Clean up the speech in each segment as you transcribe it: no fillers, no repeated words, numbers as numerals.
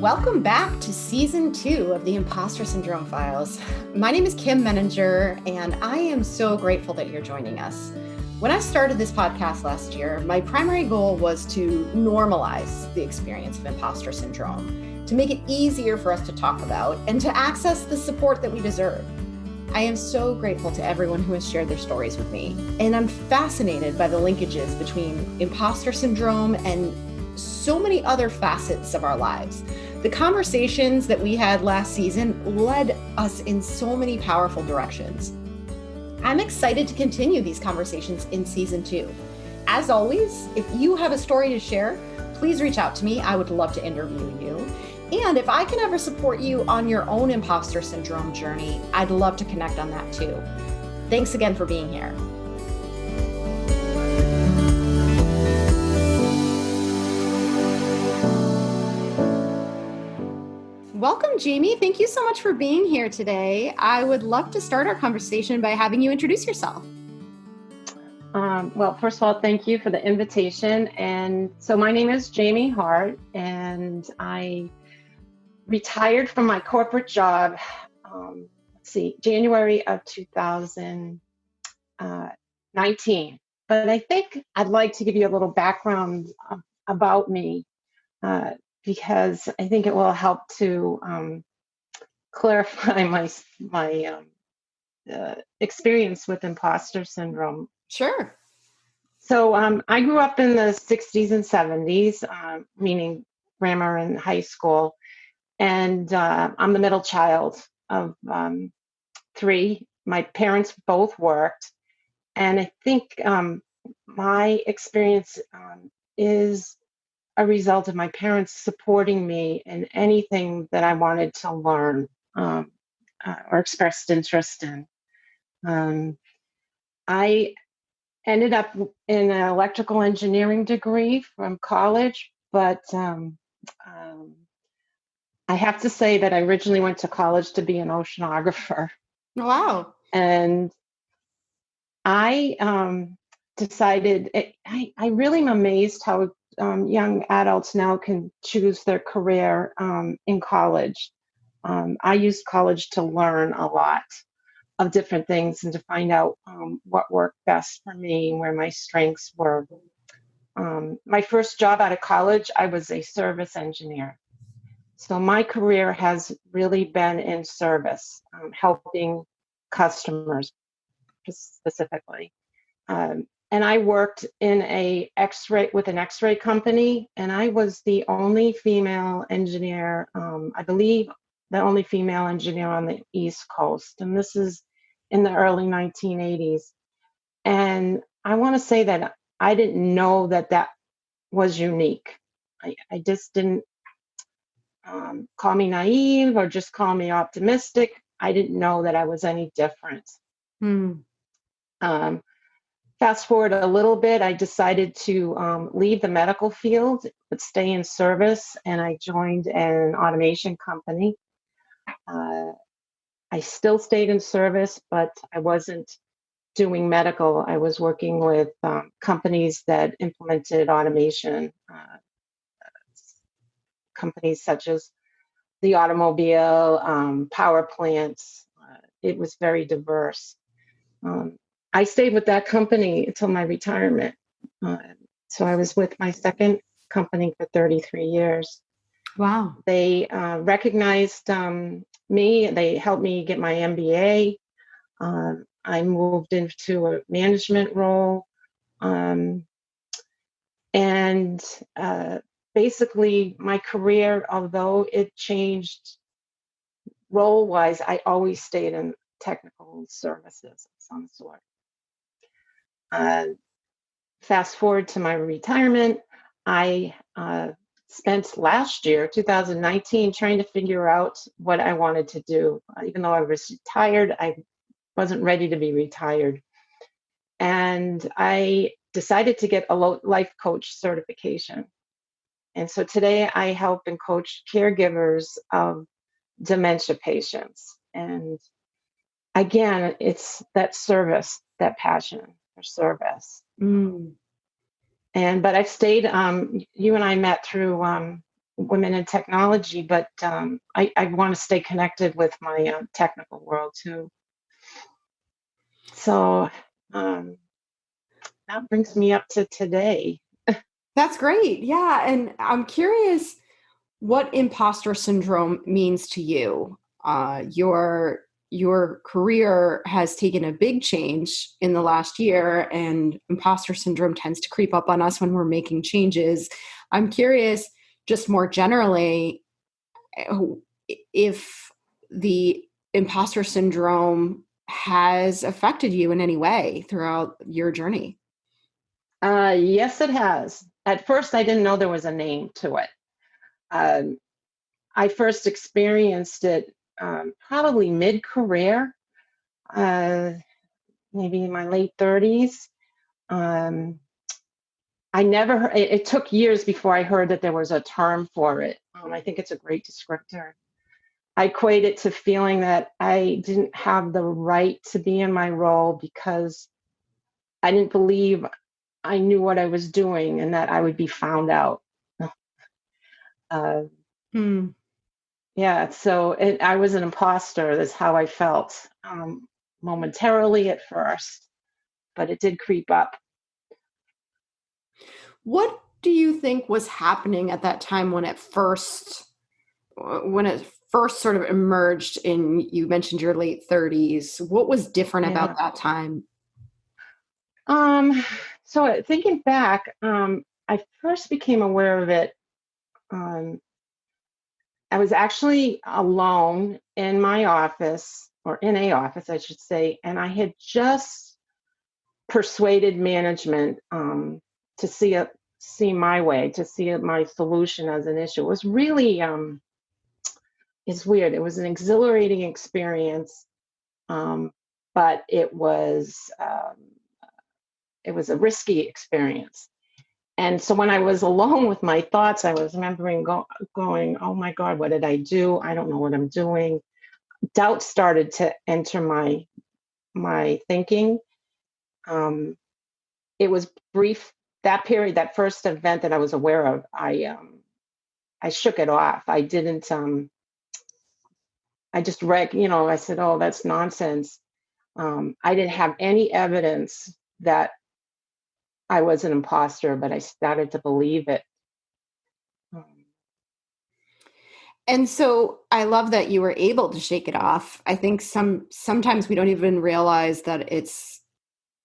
Welcome back to season 2 of the Impostor Syndrome Files. My name is Kim Menninger, and I am so grateful that you're joining us. When I started this podcast last year, my primary goal was to normalize the experience of imposter syndrome, to make it easier for us to talk about, and to access the support that we deserve. I am so grateful to everyone who has shared their stories with me, and I'm fascinated by the linkages between imposter syndrome and so many other facets of our lives. The conversations that we had last season led us in so many powerful directions. I'm excited to continue these conversations in season 2. As always, if you have a story to share, please reach out to me. I would love to interview you. And if I can ever support you on your own imposter syndrome journey, I'd love to connect on that too. Thanks again for being here. Welcome, Jamie. Thank you so much for being here today. I would love to start our conversation by having you introduce yourself. Well, first of all, thank you for the invitation. And so my name is Jamie Hart, and I retired from my corporate job, January of 2019. But I think I'd like to give you a little background about me, because I think it will help to clarify my experience with imposter syndrome. Sure. So I grew up in the 60s and 70s, meaning grammar and high school. And I'm the middle child of 3. My parents both worked. And I think my experience is a result of my parents supporting me in anything that I wanted to learn or expressed interest in. I ended up in an electrical engineering degree from college, but I have to say that I originally went to college to be an oceanographer. Wow. And I decided, I really am amazed how young adults now can choose their career in college. I used college to learn a lot of different things and to find out what worked best for me and where my strengths were. My first job out of college, I was a service engineer. So my career has really been in service, helping customers specifically. And I worked in with an X-ray company, and I was the only female engineer, I believe the only female engineer on the East Coast. And this is in the early 1980s. And I want to say that I didn't know that was unique. I just didn't call me naive or just call me optimistic. I didn't know that I was any different. Fast forward a little bit, I decided to leave the medical field, but stay in service, and I joined an automation company. I still stayed in service, but I wasn't doing medical. I was working with companies that implemented automation, companies such as the automobile, power plants. It was very diverse. I stayed with that company until my retirement. So I was with my second company for 33 years. Wow. They recognized me. They helped me get my MBA. I moved into a management role. And basically, my career, although it changed role-wise, I always stayed in technical services of some sort. Fast forward to my retirement, I spent last year, 2019, trying to figure out what I wanted to do. Even though I was retired, I wasn't ready to be retired. And I decided to get a life coach certification. And so today I help and coach caregivers of dementia patients. And again, it's that service, that passion for service. But I've stayed, you and I met through women in technology, but I want to stay connected with my technical world too. So that brings me up to today. That's great. Yeah. And I'm curious what imposter syndrome means to you. Your career has taken a big change in the last year, and imposter syndrome tends to creep up on us when we're making changes. I'm curious, just more generally, if the imposter syndrome has affected you in any way throughout your journey. Yes, it has. At first, I didn't know there was a name to it. Um, I first experienced it probably mid-career, uh, maybe in my late 30s. Um, I never heard, it took years before I heard that there was a term for it. I think it's a great descriptor. I equate it to feeling that I didn't have the right to be in my role because I didn't believe I knew what I was doing and that I would be found out. Uh, Hmm. yeah, so I was an imposter. That's how I felt momentarily at first, but it did creep up. What do you think was happening at that time when it first sort of emerged in, you mentioned your late 30s? What was different about Yeah. that time? Um, so thinking back, I first became aware of it. Um, I was actually alone in my office, or in a office, I should say, and I had just persuaded management to see my way, to see my solution as an issue. It was really it's weird. It was an exhilarating experience, um, but it was a risky experience. And so when I was alone with my thoughts, I was remembering going, "Oh my God, what did I do? I don't know what I'm doing." Doubt started to enter my thinking. Um, it was brief. That period, that first event that I was aware of, I shook it off. I didn't. I just I said, "Oh, that's nonsense." I didn't have any evidence that I was an imposter, but I started to believe it. Um, And so I love that you were able to shake it off. I think sometimes we don't even realize that it's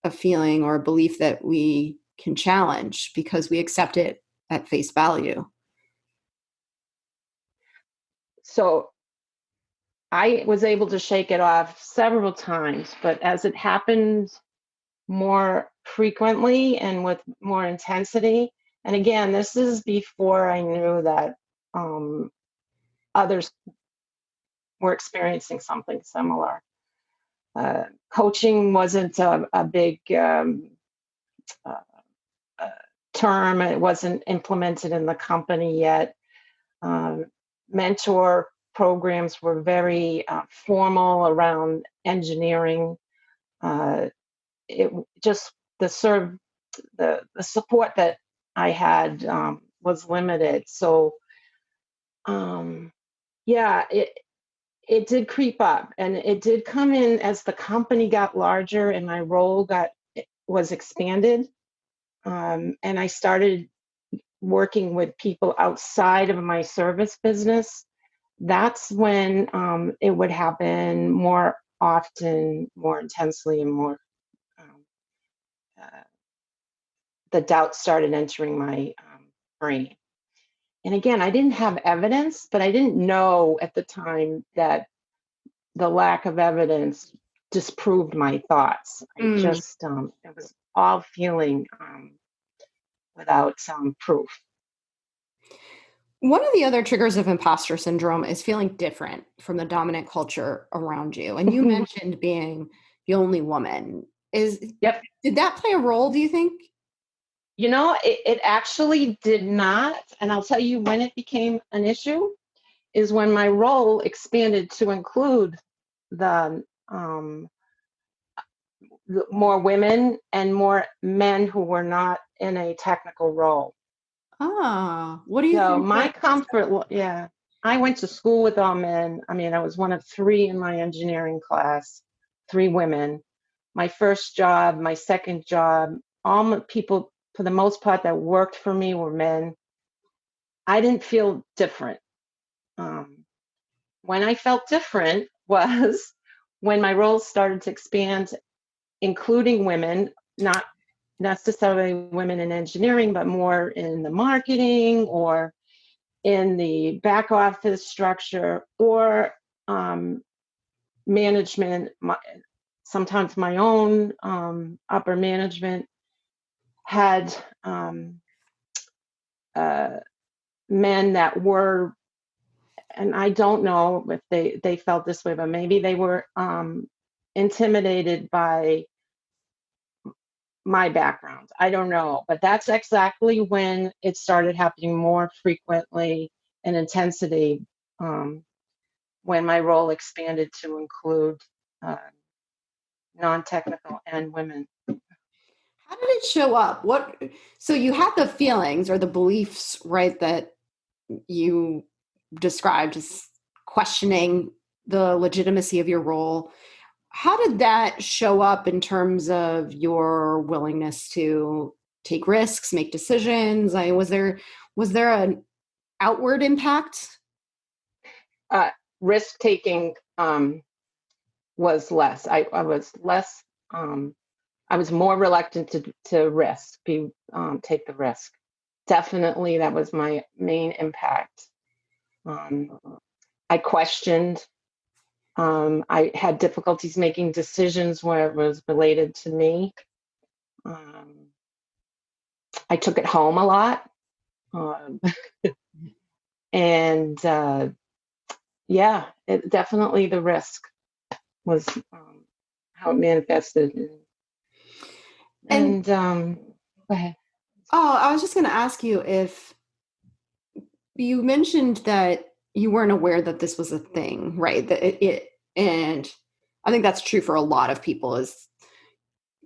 a feeling or a belief that we can challenge because we accept it at face value. so I was able to shake it off several times, but as it happened more frequently and with more intensity, and again, this is before I knew that um, others were experiencing something similar. Coaching wasn't a big uh, uh, term, it wasn't implemented in the company yet. Um, Mentor programs were very formal around engineering. Uh, it just the support that I had was limited. So um, yeah, it did creep up, and it did come in as the company got larger and my role was expanded, and I started working with people outside of my service business. That's when it would happen more often, more intensely, and more um, uh, the doubt started entering my brain. And again, I didn't have evidence, but I didn't know at the time that the lack of evidence disproved my thoughts. Mm. It was all feeling without proof. One of the other triggers of imposter syndrome is feeling different from the dominant culture around you. And you mentioned being the only woman. Yep. Did that play a role, do you think? It actually did not. And I'll tell you when it became an issue is when my role expanded to include the more women and more men who were not in a technical role. Ah, what do you So think my that? comfort, yeah, I went to school with all men. I mean, I was one of three in my engineering class, three women. My first job, my second job, all my people, for the most part, that worked for me were men. I didn't feel different. Um, when I felt different was when my roles started to expand, including women, not necessarily women in engineering, but more in the marketing or in the back office structure or management, sometimes my own upper management had uh, men that were, and I don't know if they felt this way, but maybe they were intimidated by my background. I don't know, but that's exactly when it started happening more frequently in intensity, when my role expanded to include uh, non-technical and women. How did it show up? So you had the feelings or the beliefs, right, that you described as questioning the legitimacy of your role. How did that show up in terms of your willingness to take risks, make decisions? Was there an outward impact? Uh, Risk taking was less. I was less. I was more reluctant to take the risk. Definitely, that was my main impact. Um, I questioned. I had difficulties making decisions where it was related to me. Um, I took it home a lot, um, and yeah, definitely the risk was how it manifested. And And go ahead. I was just going to ask you if you mentioned that you weren't aware that this was a thing, right? And I think that's true for a lot of people is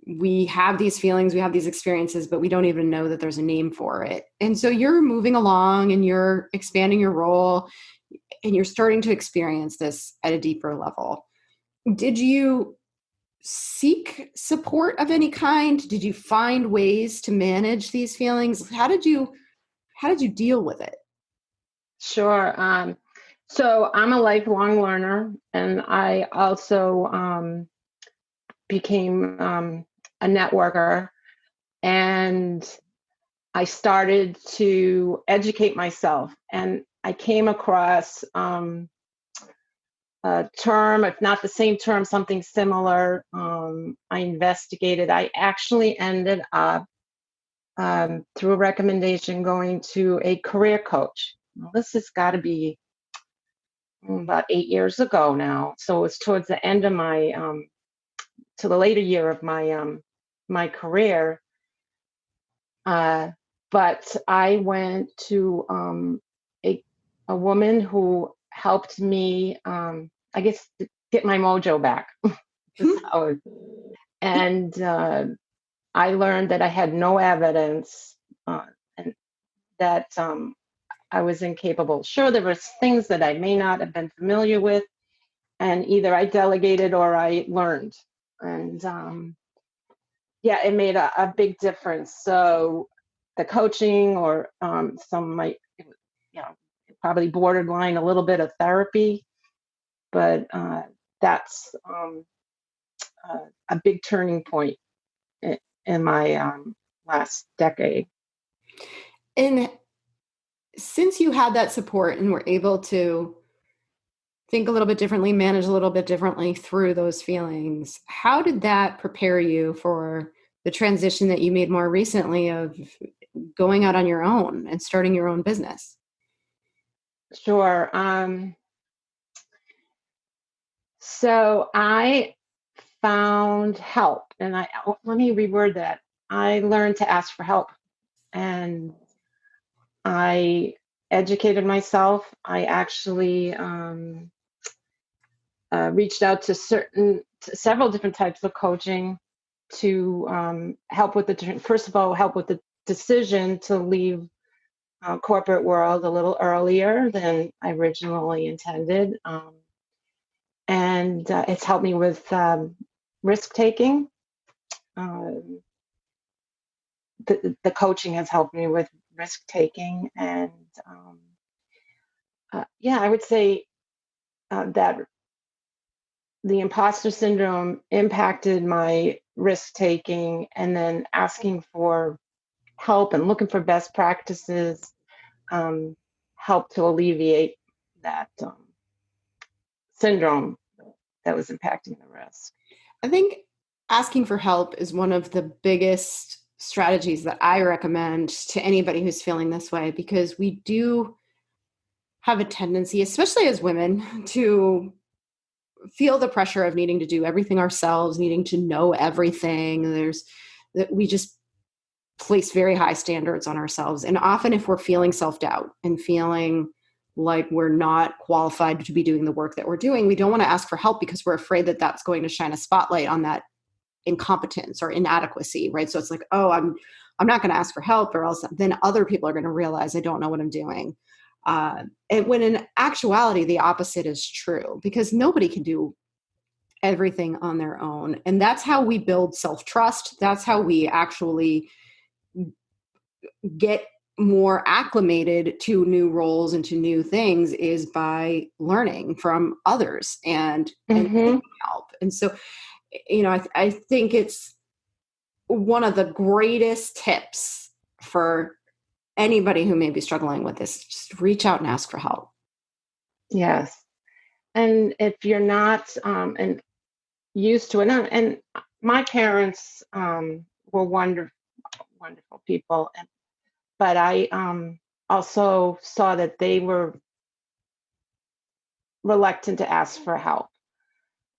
we have these feelings, we have these experiences, but we don't even know that there's a name for it. And so you're moving along and you're expanding your role and you're starting to experience this at a deeper level. Did you seek support of any kind? Did you find ways to manage these feelings? How did you deal with it? Sure. So I'm a lifelong learner, and I also became a networker, and I started to educate myself. And I came across a term, if not the same term, something similar. I investigated. I actually ended up, through a recommendation, going to a career coach. Well, this has got to be about 8 years ago now. So it was towards the end of my, to the later year of my career. But I went to a a woman who helped me, I guess, get my mojo back. And I learned that I had no evidence, and that I was incapable. Sure, there were things that I may not have been familiar with, and either I delegated or I learned. And yeah, it made a big difference. So the coaching, or some might, you know, probably borderline a little bit of therapy, but that's a big turning point in my last decade. And since you had that support and were able to think a little bit differently, manage a little bit differently through those feelings, how did that prepare you for the transition that you made more recently of going out on your own and starting your own business? Sure. So I found help, and let me reword that. I learned to ask for help, and I educated myself. I actually reached out to several different types of coaching to help with first of all, help with the decision to leave corporate world a little earlier than I originally intended. And it's helped me with risk taking. Um, the coaching has helped me with risk taking. And yeah, I would say that the imposter syndrome impacted my risk taking, and then asking for help and looking for best practices um, helped to alleviate that syndrome that was impacting the risk. I think asking for help is one of the biggest strategies that I recommend to anybody who's feeling this way, because we do have a tendency, especially as women, to feel the pressure of needing to do everything ourselves, needing to know everything. We just place very high standards on ourselves. And often if we're feeling self-doubt and feeling like we're not qualified to be doing the work that we're doing, we don't want to ask for help because we're afraid that that's going to shine a spotlight on that incompetence or inadequacy, right? So it's like, oh, I'm not going to ask for help, or else then other people are going to realize I don't know what I'm doing. And when in actuality, the opposite is true, because nobody can do everything on their own. And that's how we build self-trust. That's how we actually get more acclimated to new roles and to new things, is by learning from others and Mm-hmm. help. And so, I think it's one of the greatest tips for anybody who may be struggling with this. Just reach out and ask for help. Yes. And if you're not and used to it, and my parents were wonderful people, but I also saw that they were reluctant to ask for help.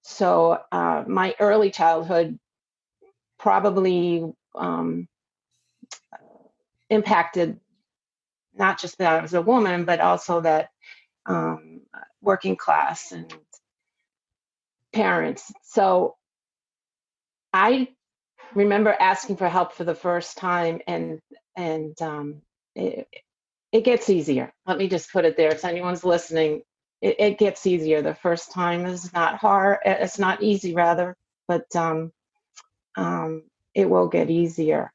So my early childhood probably impacted not just that I was a woman, but also that working class and parents. So I remember asking for help for the first time, and it, it gets easier. Let me just put it there. If anyone's listening, it gets easier. The first time is not hard. It's not easy, rather, but it will get easier.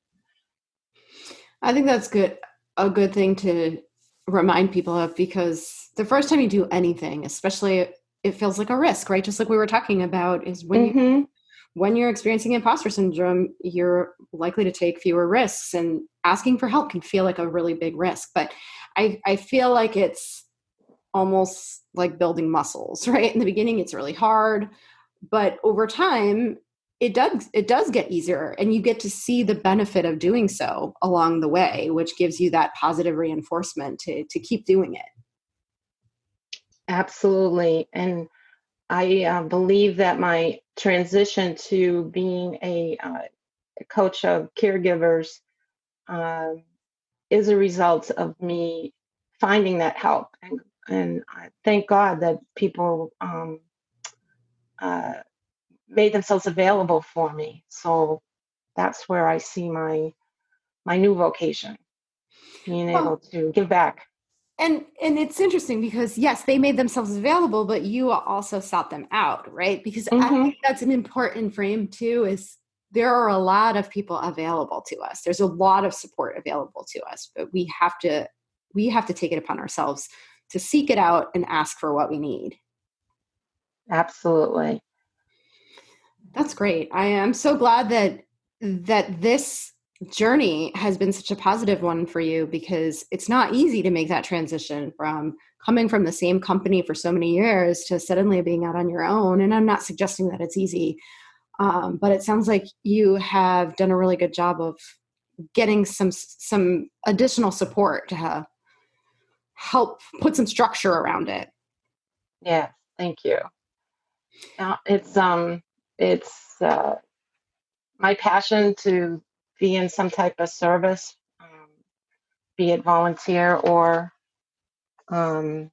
I think that's good. A good thing to remind people of, because the first time you do anything, especially, it feels like a risk, right? Just like we were talking about, is Mm-hmm. when you're experiencing imposter syndrome, you're likely to take fewer risks, and asking for help can feel like a really big risk. But I feel like it's almost like building muscles, right? In the beginning, it's really hard, but over time, it does get easier, and you get to see the benefit of doing so along the way, which gives you that positive reinforcement to keep doing it. Absolutely. And I believe that my transition to being a coach of caregivers um, is a result of me finding that help. And I thank God that people uh, made themselves available for me. So that's where I see my new vocation, being able Well, to give back. and it's interesting because, yes, they made themselves available, but you also sought them out, right? Because I Hmm. think that's an important frame too, is there are a lot of people available to us. There's a lot of support available to us, but we have to take it upon ourselves to seek it out and ask for what we need. Absolutely. That's great. I am so glad that this journey has been such a positive one for you, because it's not easy to make that transition from coming from the same company for so many years to suddenly being out on your own. And I'm not suggesting that it's easy, but it sounds like you have done a really good job of getting some additional support to help put some structure around it. Yeah. Thank you. It's my passion to be in some type of service, be it volunteer or um,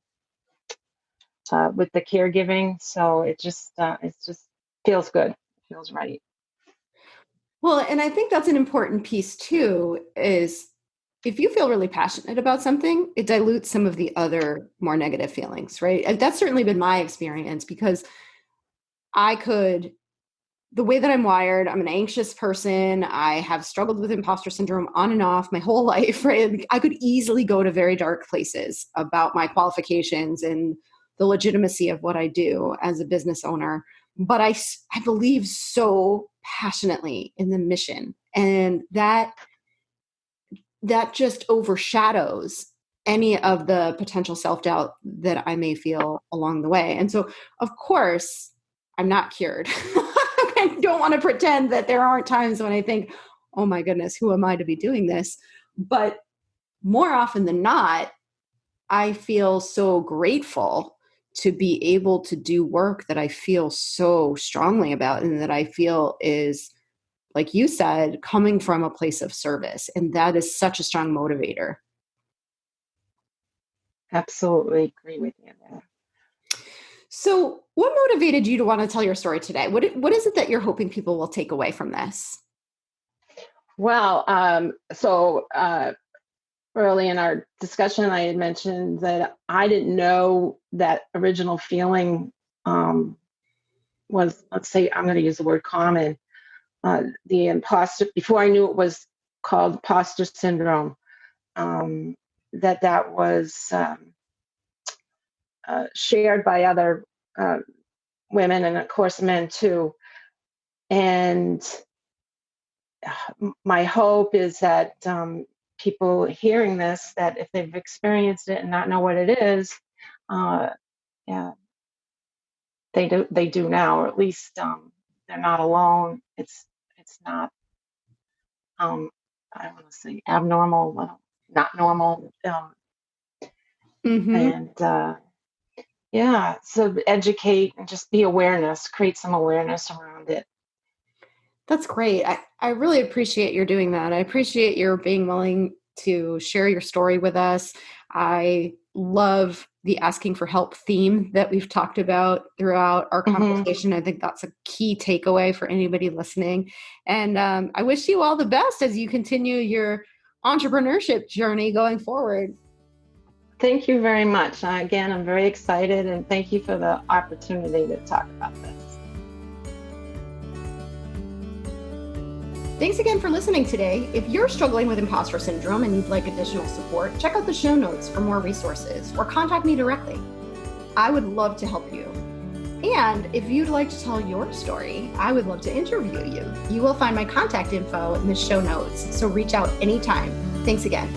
with the caregiving. So it just feels good. Feels right. Well, and I think that's an important piece too, is if you feel really passionate about something, it dilutes some of the other more negative feelings, right? And that's certainly been my experience because the way that I'm wired, I'm an anxious person. I have struggled with imposter syndrome on and off my whole life, right? I could easily go to very dark places about my qualifications and the legitimacy of what I do as a business owner. But I believe so passionately in the mission, and that just overshadows any of the potential self-doubt that I may feel along the way. And so, of course, I'm not cured. I don't want to pretend that there aren't times when I think, oh my goodness, who am I to be doing this? But more often than not, I feel so grateful to be able to do work that I feel so strongly about and that I feel is, like you said, coming from a place of service. And that is such a strong motivator. Absolutely agree with you there. So what motivated you to want to tell your story today? What is it that you're hoping people will take away from this? Well, early in our discussion, I had mentioned that I didn't know that original feeling was, let's say, I'm going to use the word common. The imposter, before I knew it was called imposter syndrome, that was shared by other women and, of course, men too. And my hope is that people hearing this, that if they've experienced it and not know what it is, yeah, they do now, or at least they're not alone. It's not I don't want to say abnormal, well, not normal. And yeah, so educate and just be awareness, create some awareness around it. That's great. I really appreciate your doing that. I appreciate your being willing to share your story with us. I love the asking for help theme that we've talked about throughout our conversation. I think that's a key takeaway for anybody listening. And I wish you all the best as you continue your entrepreneurship journey going forward. Thank you very much. Again, I'm very excited, and thank you for the opportunity to talk about this. Thanks again for listening today. If you're struggling with imposter syndrome and you'd like additional support, check out the show notes for more resources or contact me directly. I would love to help you. And if you'd like to tell your story, I would love to interview you. You will find my contact info in the show notes, so reach out anytime. Thanks again.